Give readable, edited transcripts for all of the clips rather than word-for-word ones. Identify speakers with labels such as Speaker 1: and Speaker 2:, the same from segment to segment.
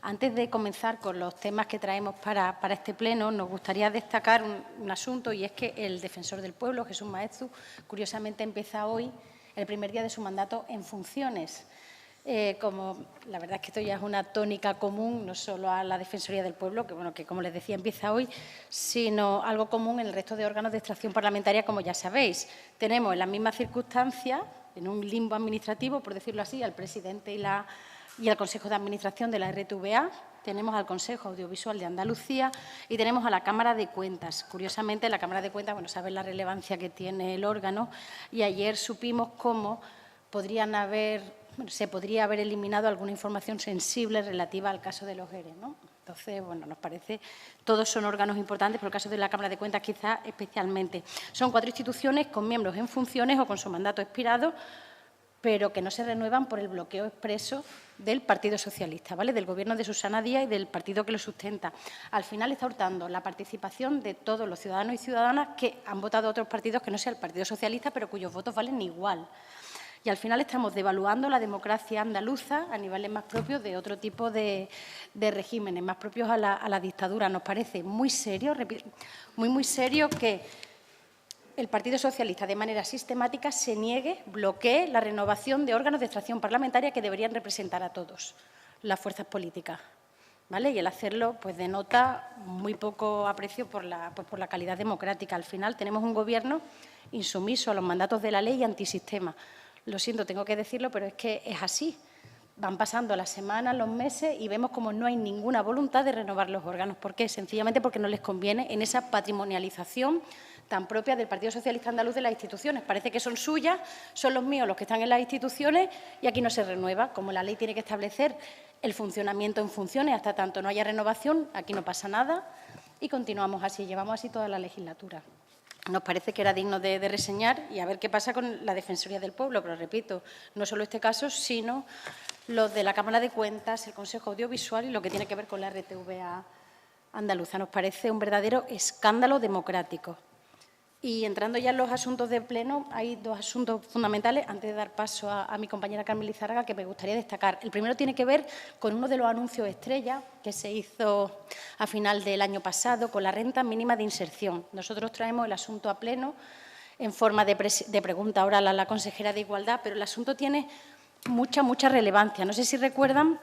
Speaker 1: Antes de comenzar con los temas que traemos para este pleno, nos gustaría destacar un asunto, y es que el defensor del pueblo, Jesús Maeztu, curiosamente empieza hoy el primer día de su mandato en funciones. Como la verdad es que esto ya es una tónica común, no solo a la Defensoría del Pueblo, que como les decía empieza hoy, sino algo común en el resto de órganos de extracción parlamentaria, como ya sabéis. Tenemos en las mismas circunstancias, en un limbo administrativo, por decirlo así, al presidente y al Consejo de Administración de la RTVA, tenemos al Consejo Audiovisual de Andalucía y tenemos a la Cámara de Cuentas. Curiosamente, la Cámara de Cuentas, bueno, saben la relevancia que tiene el órgano, y ayer supimos cómo se podría haber eliminado alguna información sensible relativa al caso de los ERE, ¿no? Entonces, bueno, nos parece, todos son órganos importantes, pero el caso de la Cámara de Cuentas quizás especialmente. Son 4 instituciones con miembros en funciones o con su mandato expirado, pero que no se renuevan por el bloqueo expreso del Partido Socialista, ¿vale?, del Gobierno de Susana Díaz y del partido que lo sustenta. Al final está hurtando la participación de todos los ciudadanos y ciudadanas que han votado a otros partidos que no sea el Partido Socialista, pero cuyos votos valen igual. Y al final estamos devaluando la democracia andaluza a niveles más propios de otro tipo de regímenes, más propios a la dictadura. Nos parece muy serio, muy serio, que el Partido Socialista de manera sistemática se niegue, bloquee la renovación de órganos de extracción parlamentaria que deberían representar a todos las fuerzas políticas, ¿vale? Y el hacerlo pues denota muy poco aprecio por la calidad democrática. Al final tenemos un Gobierno insumiso a los mandatos de la ley y antisistema. Lo siento, tengo que decirlo, pero es que es así. Van pasando las semanas, los meses y vemos como no hay ninguna voluntad de renovar los órganos. ¿Por qué? Sencillamente porque no les conviene en esa patrimonialización tan propia del Partido Socialista Andaluz de las instituciones. Parece que son suyas, son los míos los que están en las instituciones y aquí no se renueva. Como la ley tiene que establecer el funcionamiento en funciones, hasta tanto no haya renovación, aquí no pasa nada y continuamos así, llevamos así toda la legislatura. Nos parece que era digno de reseñar y a ver qué pasa con la Defensoría del Pueblo, pero repito, no solo este caso, sino los de la Cámara de Cuentas, el Consejo Audiovisual y lo que tiene que ver con la RTVA andaluza. Nos parece un verdadero escándalo democrático. Y entrando ya en los asuntos de pleno, hay 2 asuntos fundamentales, antes de dar paso a mi compañera Carmen Lizárraga, que me gustaría destacar. El primero tiene que ver con uno de los anuncios estrella que se hizo a final del año pasado con la renta mínima de inserción. Nosotros traemos el asunto a pleno en forma de pregunta oral a la consejera de Igualdad, pero el asunto tiene mucha relevancia. No sé si recuerdan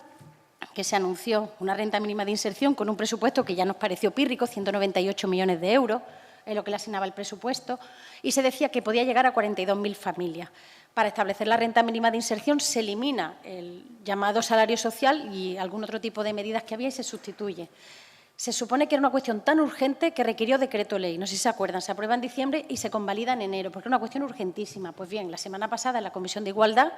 Speaker 1: que se anunció una renta mínima de inserción con un presupuesto que ya nos pareció pírrico, 198 millones de euros, en lo que le asignaba el presupuesto, y se decía que podía llegar a 42.000 familias. Para establecer la renta mínima de inserción se elimina el llamado salario social y algún otro tipo de medidas que había y se sustituye. Se supone que era una cuestión tan urgente que requirió decreto ley. No sé si se acuerdan, se aprueba en diciembre y se convalida en enero, porque era una cuestión urgentísima. Pues bien, la semana pasada en la Comisión de Igualdad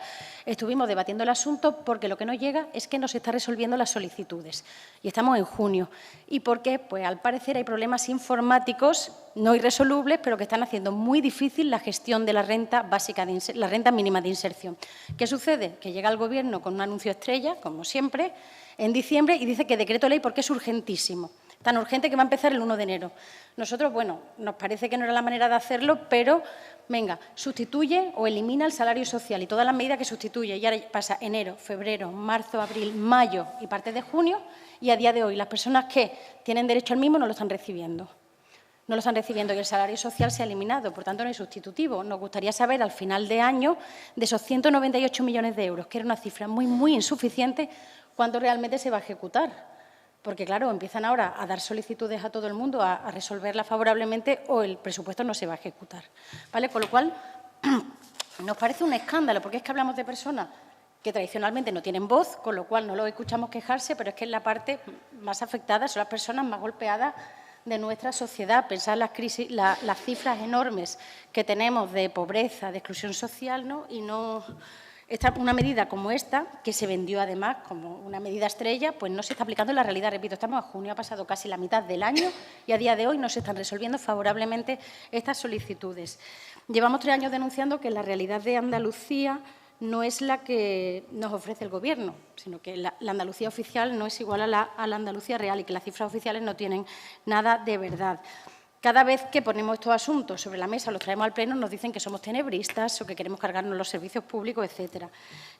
Speaker 1: estuvimos debatiendo el asunto porque lo que no llega es que no se está resolviendo las solicitudes. Y estamos en junio. ¿Y por qué? Pues al parecer hay problemas informáticos no irresolubles, pero que están haciendo muy difícil la gestión de la renta básica, la renta mínima de inserción. ¿Qué sucede? Que llega el Gobierno con un anuncio estrella, como siempre, en diciembre y dice que decreto ley porque es urgentísimo. Tan urgente que va a empezar el 1 de enero. Nosotros, bueno, nos parece que no era la manera de hacerlo, pero, venga, sustituye o elimina el salario social y todas las medidas que sustituye. Y ahora pasa enero, febrero, marzo, abril, mayo y parte de junio, y a día de hoy las personas que tienen derecho al mismo no lo están recibiendo. No lo están recibiendo y el salario social se ha eliminado, por tanto no es sustitutivo. Nos gustaría saber al final de año de esos 198 millones de euros, que era una cifra muy insuficiente, cuándo realmente se va a ejecutar. Porque, claro, empiezan ahora a dar solicitudes a todo el mundo, a resolverlas favorablemente o el presupuesto no se va a ejecutar, ¿vale? Con lo cual, nos parece un escándalo, porque es que hablamos de personas que tradicionalmente no tienen voz, con lo cual no los escuchamos quejarse, pero es que es la parte más afectada, son las personas más golpeadas de nuestra sociedad. Pensar en las crisis, las cifras enormes que tenemos de pobreza, de exclusión social, ¿no? Y no... Una medida como esta, que se vendió además como una medida estrella, pues no se está aplicando en la realidad. Repito, estamos a junio, ha pasado casi la mitad del año y a día de hoy no se están resolviendo favorablemente estas solicitudes. Llevamos 3 años denunciando que la realidad de Andalucía no es la que nos ofrece el Gobierno, sino que la Andalucía oficial no es igual a la Andalucía real y que las cifras oficiales no tienen nada de verdad. Cada vez que ponemos estos asuntos sobre la mesa, los traemos al Pleno, nos dicen que somos tenebristas o que queremos cargarnos los servicios públicos, etcétera.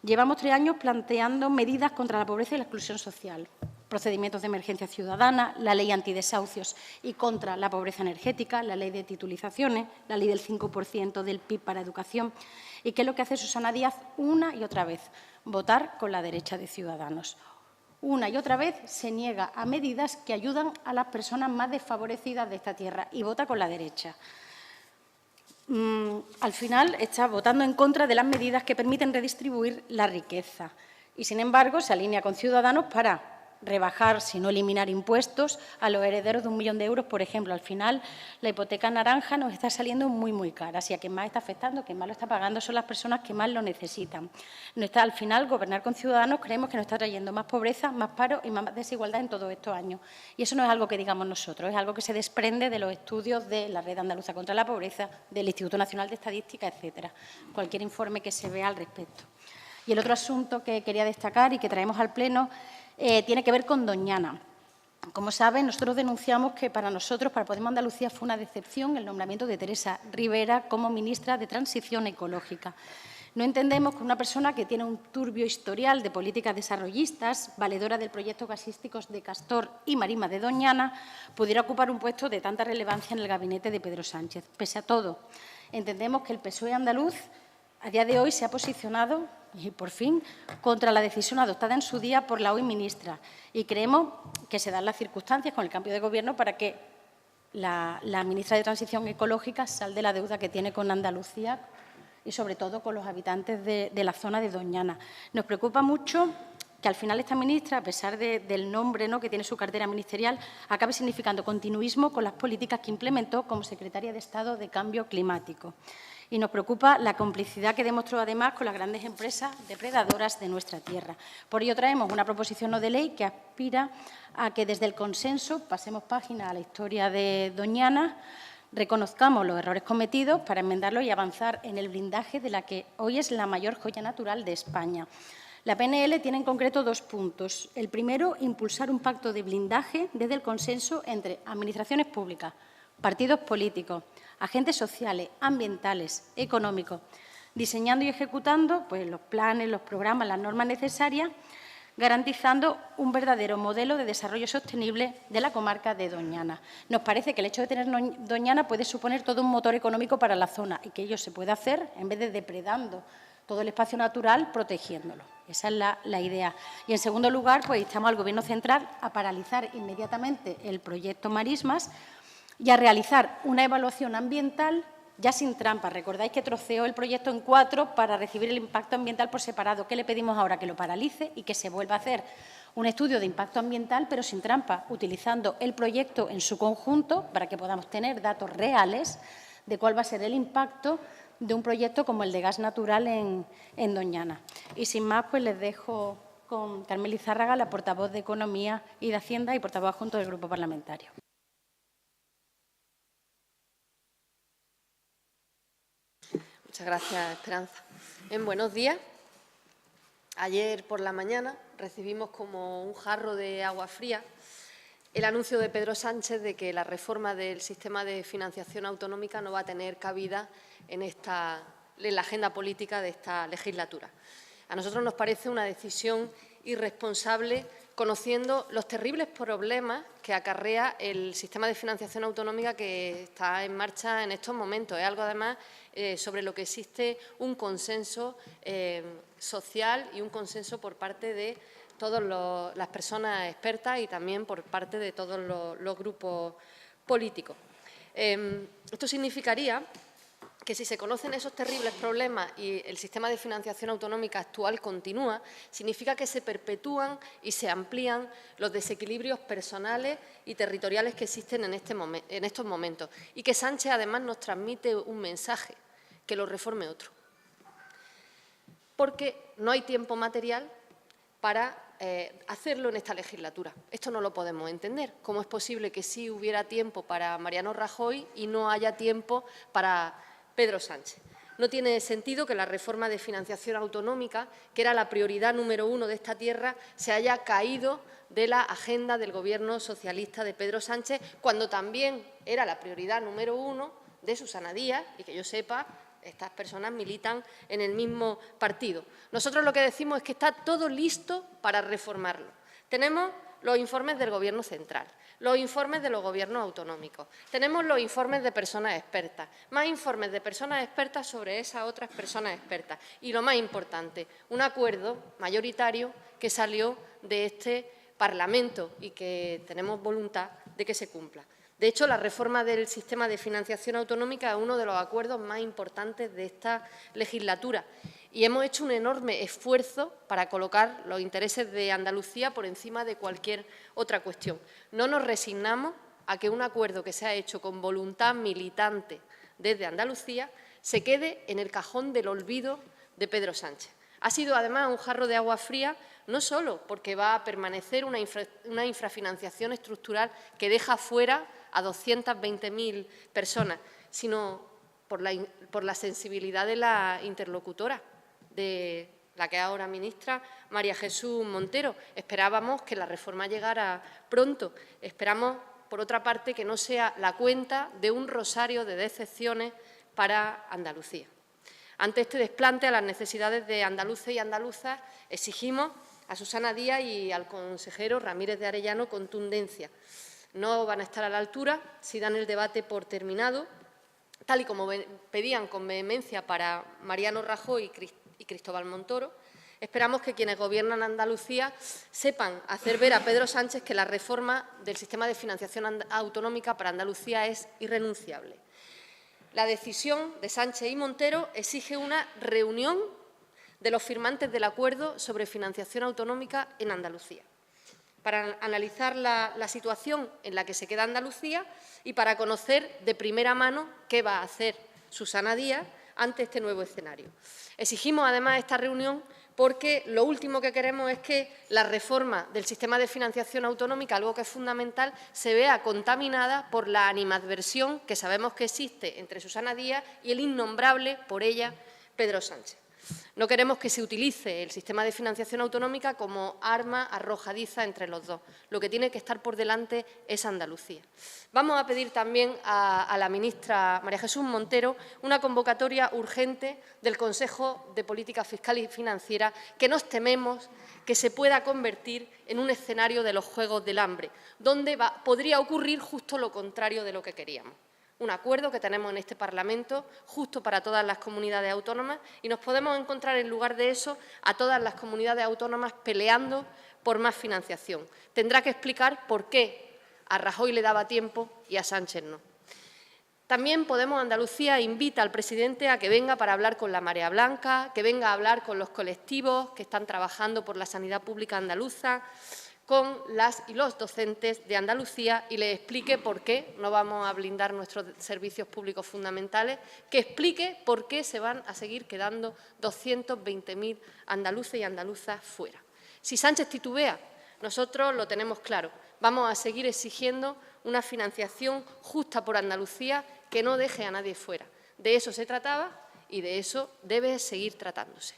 Speaker 1: Llevamos 3 años planteando medidas contra la pobreza y la exclusión social. procedimientos de emergencia ciudadana, la ley antidesahucios y contra la pobreza energética, la ley de titulizaciones, la ley del 5% del PIB para educación. ¿Y qué es lo que hace Susana Díaz una y otra vez? Votar con la derecha de Ciudadanos. Una y otra vez se niega a medidas que ayudan a las personas más desfavorecidas de esta tierra y vota con la derecha. Al final está votando en contra de las medidas que permiten redistribuir la riqueza y, sin embargo, se alinea con Ciudadanos para rebajar, si no eliminar impuestos, a los herederos de 1 millón de euros, por ejemplo. Al final, la hipoteca naranja nos está saliendo muy, muy cara. Así a quien más está afectando, quien más lo está pagando, son las personas que más lo necesitan. Al final, gobernar con Ciudadanos creemos que nos está trayendo más pobreza, más paro y más desigualdad en todos estos años. Y eso no es algo que digamos nosotros, es algo que se desprende de los estudios de la Red Andaluza contra la Pobreza, del Instituto Nacional de Estadística, etcétera. Cualquier informe que se vea al respecto. Y el otro asunto que quería destacar y que traemos al Pleno tiene que ver con Doñana. Como saben, nosotros denunciamos que para nosotros, para Podemos Andalucía, fue una decepción el nombramiento de Teresa Rivera como ministra de Transición Ecológica. No entendemos que una persona que tiene un turbio historial de políticas desarrollistas, valedora del proyecto gasísticos de Castor y Marismas de Doñana, pudiera ocupar un puesto de tanta relevancia en el gabinete de Pedro Sánchez. Pese a todo, entendemos que el PSOE andaluz a día de hoy se ha posicionado, y por fin, contra la decisión adoptada en su día por la hoy ministra. Y creemos que se dan las circunstancias con el cambio de Gobierno para que la ministra de Transición Ecológica salde la deuda que tiene con Andalucía y, sobre todo, con los habitantes de la zona de Doñana. Nos preocupa mucho que al final esta ministra, a pesar del nombre, ¿no?, que tiene su cartera ministerial, acabe significando continuismo con las políticas que implementó como secretaria de Estado de Cambio Climático. Y nos preocupa la complicidad que demostró, además, con las grandes empresas depredadoras de nuestra tierra. Por ello, traemos una proposición no de ley que aspira a que, desde el consenso, pasemos página a la historia de Doñana, reconozcamos los errores cometidos para enmendarlos y avanzar en el blindaje de la que hoy es la mayor joya natural de España. La PNL tiene en concreto 2 puntos. El primero, impulsar un pacto de blindaje desde el consenso entre administraciones públicas, partidos políticos, agentes sociales, ambientales, económicos, diseñando y ejecutando pues, los planes, los programas, las normas necesarias, garantizando un verdadero modelo de desarrollo sostenible de la comarca de Doñana. Nos parece que el hecho de tener Doñana puede suponer todo un motor económico para la zona y que ello se puede hacer en vez de depredando todo el espacio natural, protegiéndolo. Esa es la idea. Y, en segundo lugar, pues instamos al Gobierno central a paralizar inmediatamente el proyecto Marismas y a realizar una evaluación ambiental ya sin trampa. Recordáis que troceó el proyecto en 4 para recibir el impacto ambiental por separado. ¿Qué le pedimos ahora? Que lo paralice y que se vuelva a hacer un estudio de impacto ambiental, pero sin trampa, utilizando el proyecto en su conjunto para que podamos tener datos reales de cuál va a ser el impacto de un proyecto como el de gas natural en Doñana. Y, sin más, pues les dejo con Carmen Lizárraga, la portavoz de Economía y de Hacienda y portavoz adjunto del Grupo Parlamentario.
Speaker 2: Muchas gracias, Esperanza. Buenos días. Ayer por la mañana recibimos como un jarro de agua fría el anuncio de Pedro Sánchez de que la reforma del sistema de financiación autonómica no va a tener cabida en la agenda política de esta legislatura. A nosotros nos parece una decisión irresponsable, conociendo los terribles problemas que acarrea el sistema de financiación autonómica que está en marcha en estos momentos. Es algo, además, sobre lo que existe un consenso social y un consenso por parte de todas las personas expertas y también por parte de todos los grupos políticos. Esto significaría que, si se conocen esos terribles problemas y el sistema de financiación autonómica actual continúa, significa que se perpetúan y se amplían los desequilibrios personales y territoriales que existen en estos momentos, y que Sánchez, además, nos transmite un mensaje: que lo reforme otro. Porque no hay tiempo material para hacerlo en esta legislatura. Esto no lo podemos entender. ¿Cómo es posible que sí hubiera tiempo para Mariano Rajoy y no haya tiempo para Pedro Sánchez? No tiene sentido que la reforma de financiación autonómica, que era la prioridad número 1 de esta tierra, se haya caído de la agenda del Gobierno socialista de Pedro Sánchez, cuando también era la prioridad número 1 de Susana Díaz, y que yo sepa, estas personas militan en el mismo partido. Nosotros lo que decimos es que está todo listo para reformarlo. Tenemos los informes del Gobierno central, los informes de los gobiernos autonómicos, tenemos los informes de personas expertas, más informes de personas expertas sobre esas otras personas expertas y, lo más importante, un acuerdo mayoritario que salió de este Parlamento y que tenemos voluntad de que se cumpla. De hecho, la reforma del sistema de financiación autonómica es uno de los acuerdos más importantes de esta legislatura y hemos hecho un enorme esfuerzo para colocar los intereses de Andalucía por encima de cualquier otra cuestión. No nos resignamos a que un acuerdo que se ha hecho con voluntad militante desde Andalucía se quede en el cajón del olvido de Pedro Sánchez. Ha sido, además, un jarro de agua fría, no solo porque va a permanecer una infrafinanciación estructural que deja fuera a 220.000 personas, sino por la sensibilidad de la interlocutora, de la que es ahora ministra, María Jesús Montero. Esperábamos que la reforma llegara pronto. Esperamos, por otra parte, que no sea la cuenta de un rosario de decepciones para Andalucía. Ante este desplante a las necesidades de andaluces y andaluzas, exigimos a Susana Díaz y al consejero Ramírez de Arellano contundencia. No van a estar a la altura si dan el debate por terminado, tal y como pedían con vehemencia para Mariano Rajoy y Cristóbal Montoro. Esperamos que quienes gobiernan Andalucía sepan hacer ver a Pedro Sánchez que la reforma del sistema de financiación autonómica para Andalucía es irrenunciable. La decisión de Sánchez y Montero exige una reunión de los firmantes del acuerdo sobre financiación autonómica en Andalucía, para analizar la situación en la que se queda Andalucía y para conocer de primera mano qué va a hacer Susana Díaz ante este nuevo escenario. Exigimos, además, esta reunión porque lo último que queremos es que la reforma del sistema de financiación autonómica, algo que es fundamental, se vea contaminada por la animadversión que sabemos que existe entre Susana Díaz y el innombrable, por ella, Pedro Sánchez. No queremos que se utilice el sistema de financiación autonómica como arma arrojadiza entre los dos. Lo que tiene que estar por delante es Andalucía. Vamos a pedir también a la ministra María Jesús Montero una convocatoria urgente del Consejo de Política Fiscal y Financiera que nos tememos que se pueda convertir en un escenario de los Juegos del Hambre, donde podría ocurrir justo lo contrario de lo que queríamos. Un acuerdo que tenemos en este Parlamento justo para todas las comunidades autónomas y nos podemos encontrar, en lugar de eso, a todas las comunidades autónomas peleando por más financiación. Tendrá que explicar por qué a Rajoy le daba tiempo y a Sánchez no. También Podemos Andalucía invita al presidente a que venga para hablar con la Marea Blanca, que venga a hablar con los colectivos que están trabajando por la sanidad pública andaluza, con las y los docentes de Andalucía y les explique por qué no vamos a blindar nuestros servicios públicos fundamentales, que explique por qué se van a seguir quedando 220.000 andaluces y andaluzas fuera. Si Sánchez titubea, nosotros lo tenemos claro. Vamos a seguir exigiendo una financiación justa por Andalucía que no deje a nadie fuera. De eso se trataba y de eso debe seguir tratándose.